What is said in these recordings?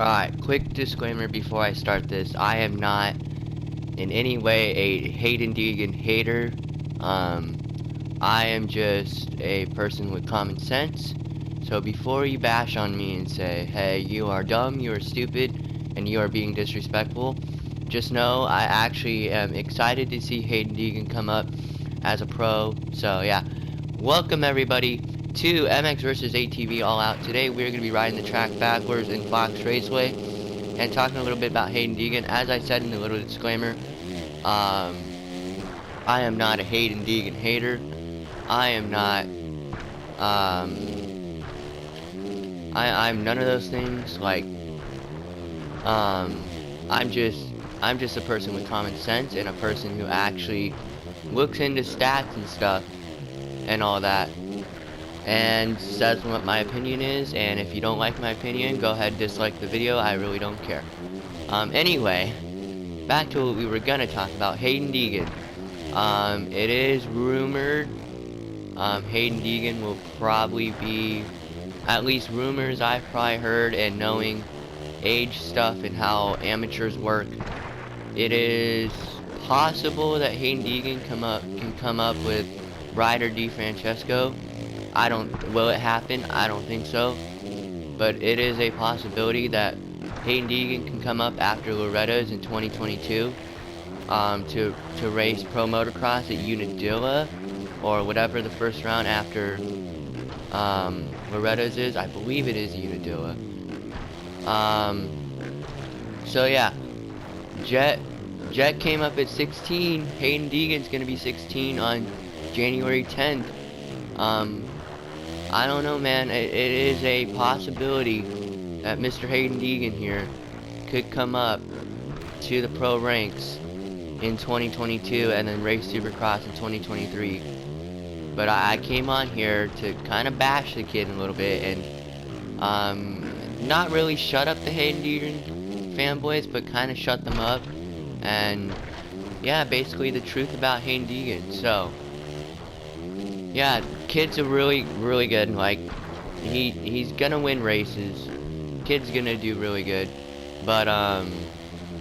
Alright, quick disclaimer before I start this. I am not in any way a Hayden Deegan hater. I am just a person with common sense. So before you bash on me and say, hey, you are dumb, you are stupid, and you are being disrespectful, just know I actually am excited to see Hayden Deegan come up as a pro. So yeah, welcome everybody to MX vs ATV All Out. Today we're going to be riding the track backwards in Fox Raceway and talking a little bit about Hayden Deegan. As I said in the little disclaimer, I am not a Hayden Deegan hater. I am not, I'm none of those things. Like, I'm just a person with common sense and a person who actually looks into stats and stuff and all that and says what my opinion is. And if you don't like my opinion, go ahead and dislike the video. I really don't care. Anyway, back to what we were gonna talk about. Hayden Deegan. It is rumored Hayden Deegan will probably be, at least rumors I've probably heard, and knowing age stuff and how amateurs work, it is possible that Hayden Deegan can come up with Ryder DeFrancesco. Will it happen? I don't think so. But it is a possibility that Hayden Deegan can come up after Loretta's in 2022 to race pro motocross at Unadilla or whatever the first round after Loretta's is. I believe it is Unadilla. So yeah, Jet came up at 16. Hayden Deegan's gonna be 16 on January 10th. I don't know, man. It is a possibility that Mr. Hayden Deegan here could come up to the pro ranks in 2022 and then race Supercross in 2023. But I came on here to kind of bash the kid a little bit and not really shut up the Hayden Deegan fanboys, but kind of shut them up. And yeah, basically the truth about Hayden Deegan. So yeah, kid's are really good. Like, he's gonna win races. Kid's gonna do really good. But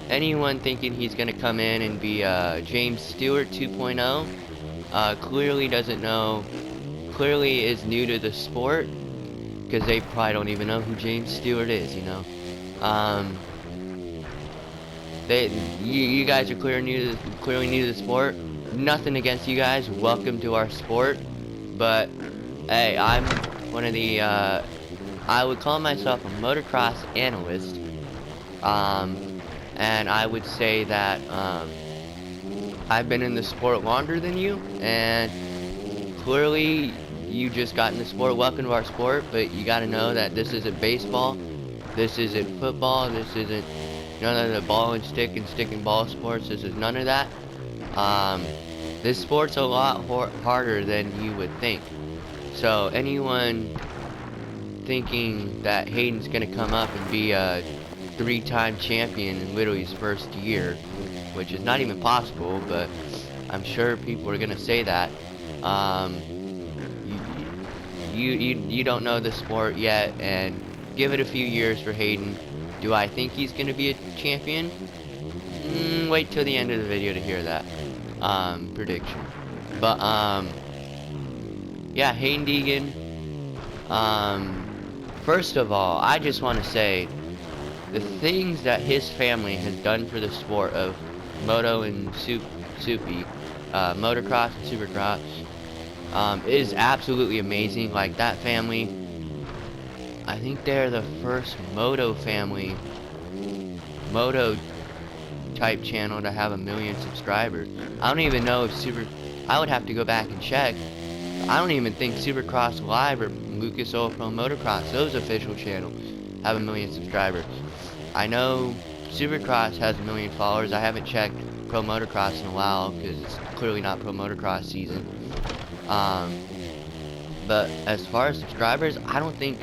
anyone thinking he's gonna come in and be James Stewart 2.0 clearly doesn't know. Clearly is new to the sport, because they probably don't even know who James Stewart is. You know. You guys are clearly new to the sport. Nothing against you guys. Welcome to our sport. But hey, I'm one of the I would call myself a motocross analyst. And I would say that I've been in the sport longer than you, and clearly you just got in the sport. Welcome to our sport, but you got to know that this isn't baseball, this isn't football, this isn't none of the ball and stick and ball sports. This is none of that. This sport's a lot harder than you would think. So anyone thinking that Hayden's gonna come up and be a 3-time champion in literally his first year, which is not even possible, but I'm sure people are gonna say that. You don't know the sport yet, and give it a few years for Hayden. Do I think he's gonna be a champion? Wait till the end of the video to hear that prediction. But yeah, Hayden Deegan. First of all, I just want to say the things that his family has done for the sport of moto and soupy, motocross and supercross, is absolutely amazing. Like, that family, I think they're the first moto family, moto type channel to have 1 million subscribers. I don't even know if I would have to go back and check. I don't even think Supercross Live or Lucas Oil Pro Motocross, those official channels, have 1 million subscribers. I know Supercross has 1 million followers. I haven't checked Pro Motocross in a while because it's clearly not Pro Motocross season. But as far as subscribers, I don't think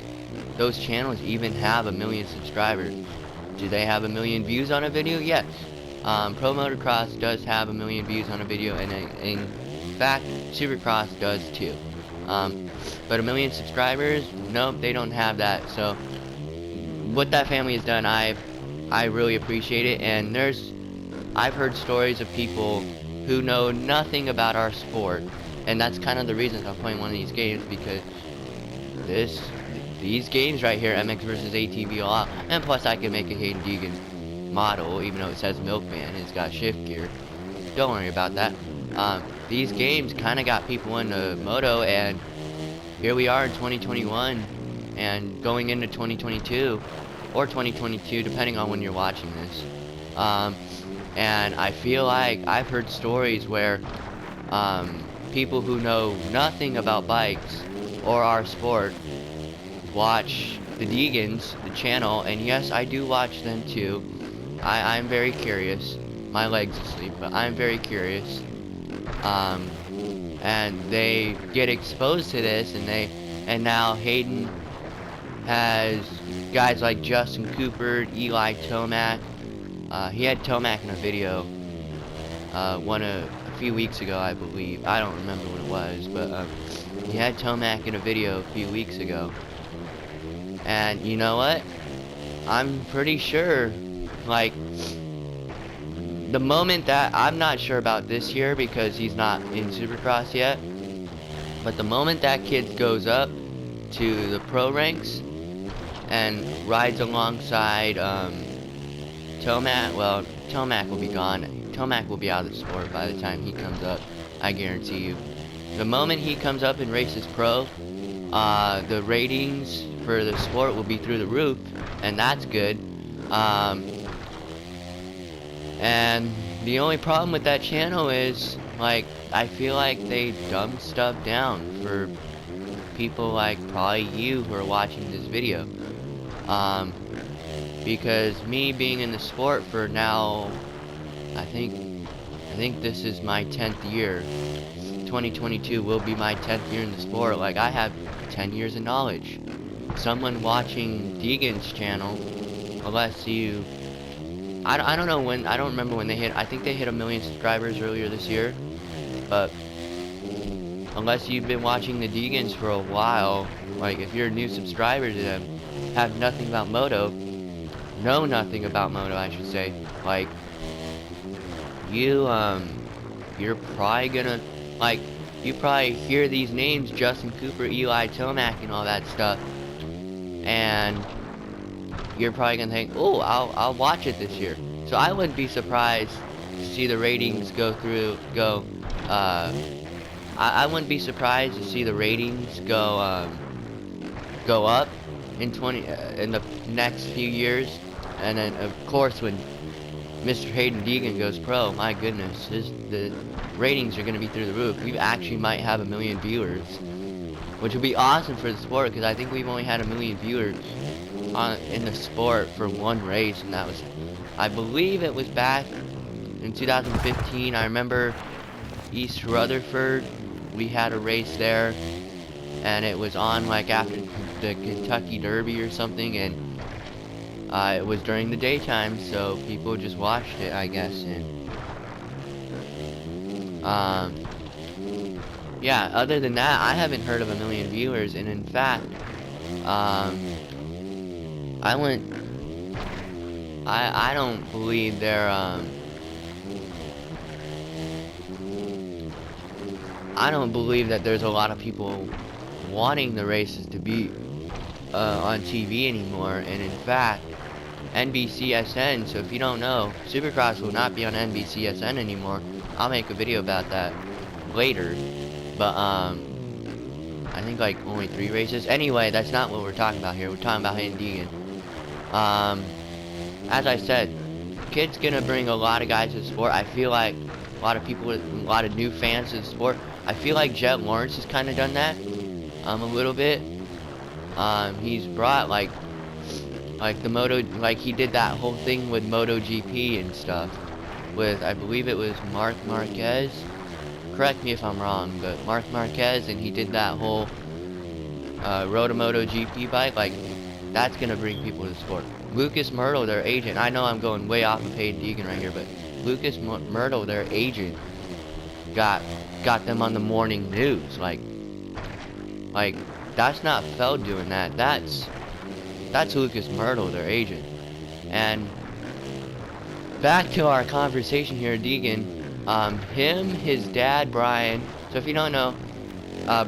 those channels even have 1 million subscribers. Do they have 1 million views on a video? Yes. Pro Motocross does have 1 million views on a video, and in fact, Supercross does too. But 1 million subscribers, nope, they don't have that. So what that family has done, I really appreciate it. And I've heard stories of people who know nothing about our sport, and that's kind of the reason I'm playing one of these games, because these games right here, MX versus ATV all out, and plus I can make a Hayden Deegan model, even though it says Milkman, it's got shift gear. Don't worry about that. These games kind of got people into moto, and here we are in 2021, and going into 2022, or 2022, depending on when you're watching this. And I feel like I've heard stories where people who know nothing about bikes or our sport watch the Deegans, the channel, and yes, I do watch them too. I'm very curious. My leg's asleep, but I'm very curious. And they get exposed to this, and now Hayden has guys like Justin Cooper, Eli Tomac. He had Tomac in a video, a few weeks ago, I believe. I don't remember what it was, but he had Tomac in a video a few weeks ago. And you know what? I'm pretty sure, like, the moment that, I'm not sure about this year because he's not in Supercross yet, but the moment that kid goes up to the pro ranks and rides alongside Tomac, well, Tomac will be gone. Tomac will be out of the sport by the time he comes up, I guarantee you. The moment he comes up and races pro, the ratings for the sport will be through the roof, and that's good. And the only problem with that channel is, like, I feel like they dumb stuff down for people like probably you who are watching this video. Because me being in the sport for now, I think this is my 10th year. 2022 will be my 10th year in the sport. Like, I have 10 years of knowledge. Someone watching Deegan's channel, unless you, I don't know when, I don't remember when they hit, I think they hit 1 million subscribers earlier this year, but unless you've been watching the Deegans for a while, like if you're a new subscriber to them, have nothing about moto, know nothing about moto, I should say, like, you're probably gonna, like, you probably hear these names, Justin Cooper, Eli Tomac, and all that stuff, and you're probably gonna think, oh, I'll watch it this year. So I wouldn't be surprised to see the ratings go, I wouldn't be surprised to see the ratings go up in the next few years, and then of course when Mr. Hayden Deegan goes pro, my goodness, the ratings are going to be through the roof. We actually might have 1 million viewers, which would be awesome for the sport, because I think we've only had 1 million viewers in the sport for one race, and that was, I believe it was back in 2015. I remember East Rutherford, we had a race there, and it was on like after the Kentucky Derby or something, and it was during the daytime, so people just watched it, I guess, and yeah, other than that, I haven't heard of 1 million viewers, and in fact, I don't believe they're, I don't believe that there's a lot of people wanting the races to be on TV anymore, and in fact, NBCSN, so if you don't know, Supercross will not be on NBCSN anymore. I'll make a video about that later, but I think like only 3 races. Anyway, that's not what we're talking about here. We're talking about Hayden Deegan. As I said, kid's gonna bring a lot of guys to the sport. I feel like a lot of people, a lot of new fans to the sport. I feel like Jet Lawrence has kind of done that, a little bit. He's brought like the Moto, like he did that whole thing with MotoGP and stuff, with, I believe it was Marc Marquez, correct me if I'm wrong, but Marc Marquez, and he did that whole Road to MotoGP bike. Like, that's gonna bring people to the sport. Lucas Myrtle, their agent, I know I'm going way off of Hayden Deegan right here, but Lucas Myrtle, their agent, got them on the morning news. Like that's not Feld doing that. That's Lucas Myrtle, their agent. And back to our conversation here, Deegan. His dad, Brian. So if you don't know,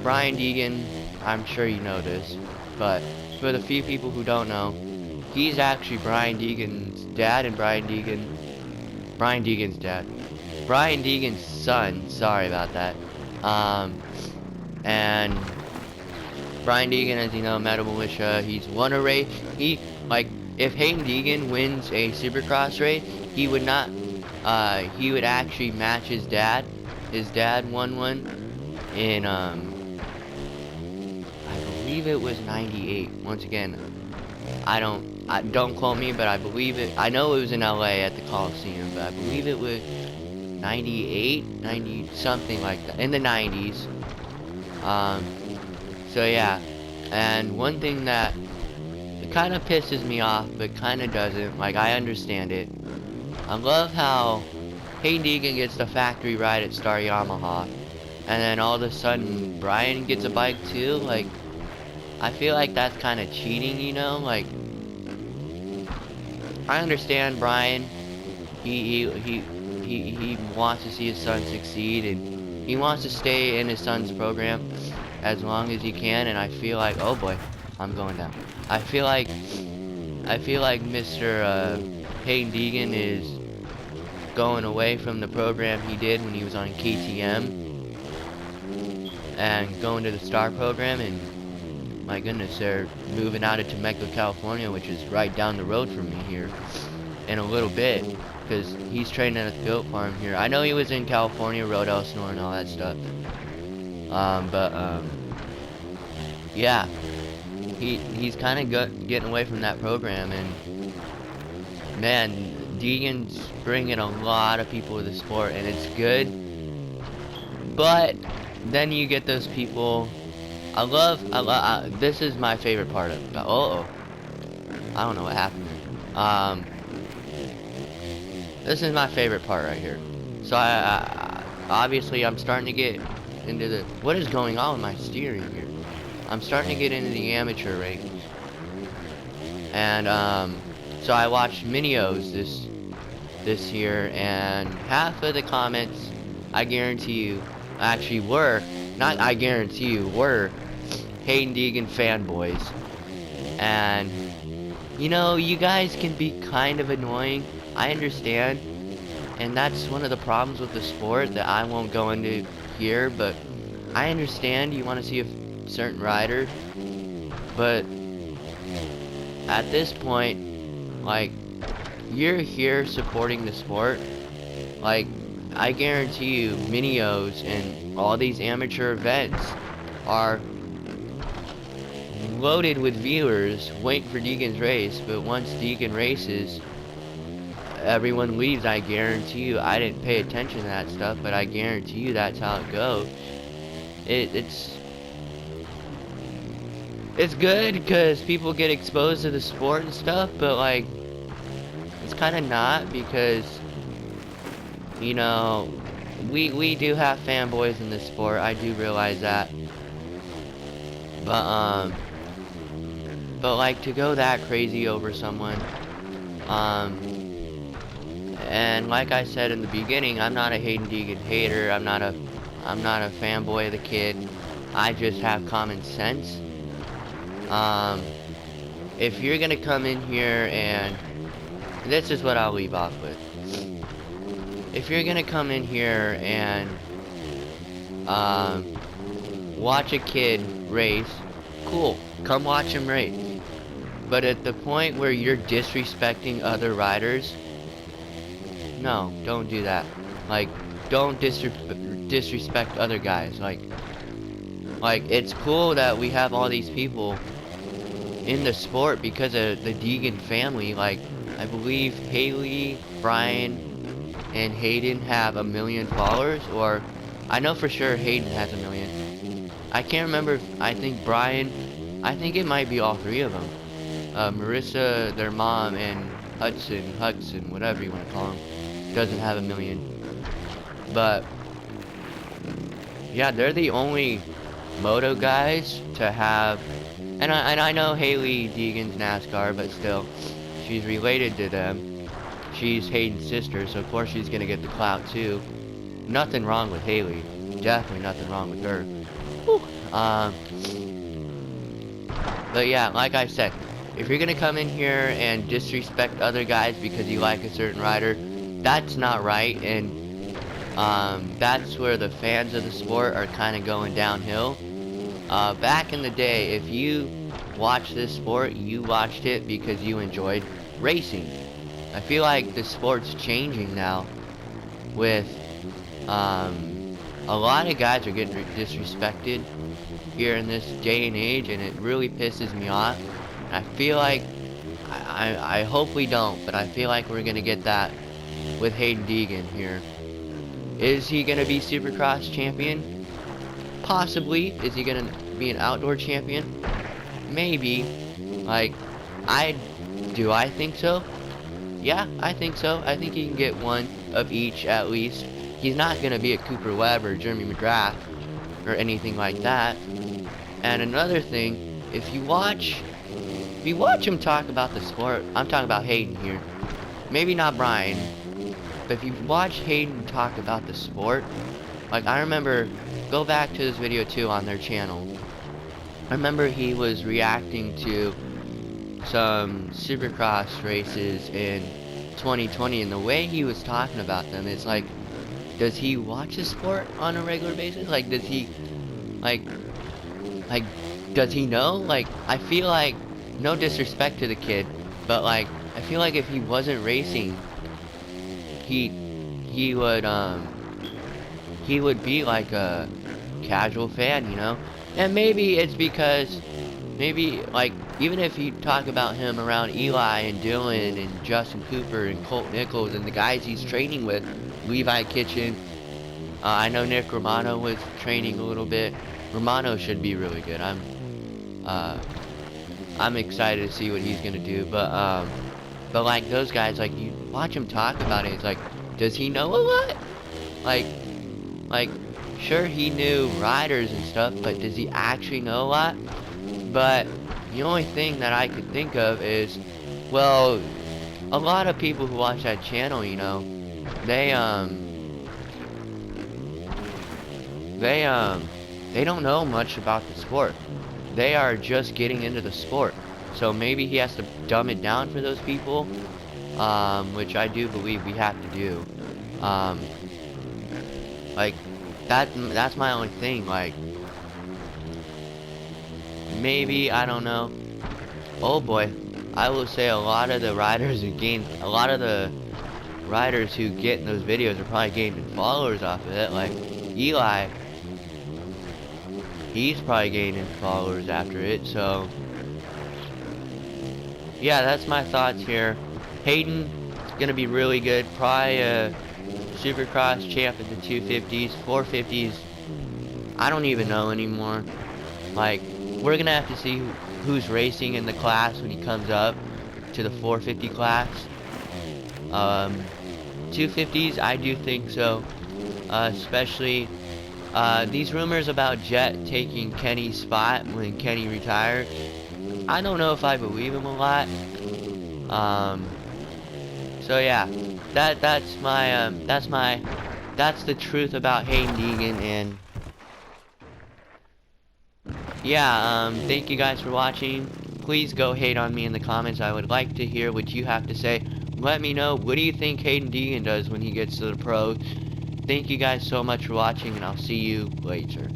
Brian Deegan, I'm sure you know this, but for the few people who don't know, he's actually Brian Deegan's dad and Brian Deegan's dad. Brian Deegan's son, sorry about that. And Brian Deegan, as you know, Metal Militia, he's won a race. If Hayden Deegan wins a Supercross race, he would actually match his dad. His dad won one in, I believe it was 98. Once again, don't quote me, but I believe it. I know it was in LA at the Coliseum, but I believe it was 98, 90, something like that, in the 90s. So yeah, and one thing that kind of pisses me off, but kind of doesn't, like, I understand it. I love how Hayden Deegan gets the factory ride at Star Yamaha, and then all of a sudden Brian gets a bike too. Like, I feel like that's kind of cheating, you know? Like, I understand Brian. He wants to see his son succeed, and he wants to stay in his son's program as long as he can. And I feel like, oh boy, I'm going down. I feel like Mr. Hayden Deegan is going away from the program he did when he was on KTM and going to the Star program, and my goodness, they're moving out of Temecula, California, which is right down the road from me here in a little bit, because he's training at a goat farm here. I know he was in California, Road Elsinore and all that stuff, yeah, he's kind of getting away from that program, and man, Deegan's bringing a lot of people to the sport, and it's good. But then you get those people. This is my favorite part of it. I don't know what happened there. This is my favorite part right here. So obviously I'm starting to get into the, what is going on with my steering here? I'm starting to get into the amateur ranks. And so I watched Minios this year, and half of the comments, I guarantee you, actually were Hayden Deegan fanboys. And you know, you guys can be kind of annoying, I understand, and that's one of the problems with the sport that I won't go into here, but I understand you want to see a certain rider, but at this point, like, you're here supporting the sport. Like, I guarantee you, Minios and all these amateur events are loaded with viewers waiting for Deegan's race, but once Deegan races, everyone leaves. I guarantee you. I didn't pay attention to that stuff, but I guarantee you that's how it goes. It's good because people get exposed to the sport and stuff, but like, it's kind of not, because, you know, we do have fanboys in this sport. I do realize that, but like, to go that crazy over someone, and like I said in the beginning, I'm not a Hayden Deegan hater. I'm not a fanboy of the kid. I just have common sense. If you're gonna come in here, and this is what I'll leave off with. If you're gonna come in here and watch a kid race, cool, come watch him race. But at the point where you're disrespecting other riders, no, don't do that. Like, don't disrespect other guys. Like, it's cool that we have all these people in the sport because of the Deegan family. Like, I believe Haley, Brian, and Hayden have 1 million followers, or I know for sure Hayden has 1 million. I can't remember. I think Brian, I think it might be all three of them. Marissa, their mom, and Hudson, whatever you want to call him, doesn't have 1 million. But yeah, they're the only moto guys to have And I know Hayden Deegan's NASCAR, but still, she's related to them. She's Hayden's sister, so of course she's gonna get the clout too. Nothing wrong with Haley. Definitely nothing wrong with her. Whew. But yeah, like I said, if you're gonna come in here and disrespect other guys because you like a certain rider, that's not right, and that's where the fans of the sport are kind of going downhill. Back in the day, if you watched this sport, you watched it because you enjoyed racing. I feel like the sport's changing now with a lot of guys are getting disrespected here in this day and age, and it really pisses me off. I feel like, I hope we don't, but I feel like we're gonna get that with Hayden Deegan here. Is he gonna be Supercross champion? Possibly. Is he gonna be an outdoor champion? Maybe. Like, do I think so? Yeah, I think so. I think he can get one of each at least. He's not gonna be a Cooper Webb or Jeremy McGrath or anything like that. And another thing, if you watch him talk about the sport, I'm talking about Hayden here. Maybe not Brian, but if you watch Hayden talk about the sport, like I remember, go back to this video too on their channel. I remember he was reacting to some Supercross races in 2020, and the way he was talking about them, it's like, does he watch the sport on a regular basis? Like, does he, like, does he know? Like, I feel like, no disrespect to the kid, but like, I feel like if he wasn't racing, he would be like a casual fan, you know? And maybe it's because, maybe, like, even if you talk about him around Eli and Dylan and Justin Cooper and Colt Nichols and the guys he's training with, Levi Kitchen, I know Nick Romano was training a little bit. Romano should be really good. I'm excited to see what he's gonna do, but like those guys, like you watch him talk about it, it's like, does he know a lot? Like, sure he knew riders and stuff, but does he actually know a lot? But the only thing that I could think of is, well, a lot of people who watch that channel, you know, they don't know much about the sport. They are just getting into the sport. So maybe he has to dumb it down for those people, which I do believe we have to do. Like, that's my only thing, like, maybe, I don't know. Oh boy, I will say a lot of the riders who get in those videos are probably gaining followers off of it. Like, Eli, he's probably gaining followers after it, so yeah, that's my thoughts here. Hayden gonna be really good, probably a Supercross champ at the 250s, 450s, I don't even know anymore. Like, we're gonna have to see who's racing in the class when he comes up to the 450 class. 250s, I do think so, especially these rumors about Jet taking Kenny's spot when Kenny retired. I don't know if I believe him a lot. So yeah, that's the truth about Hayden Deegan, and yeah, thank you guys for watching. Please go hate on me in the comments. I would like to hear what you have to say. Let me know, what do you think Hayden Deegan does when he gets to the pros? Thank you guys so much for watching, and I'll see you later.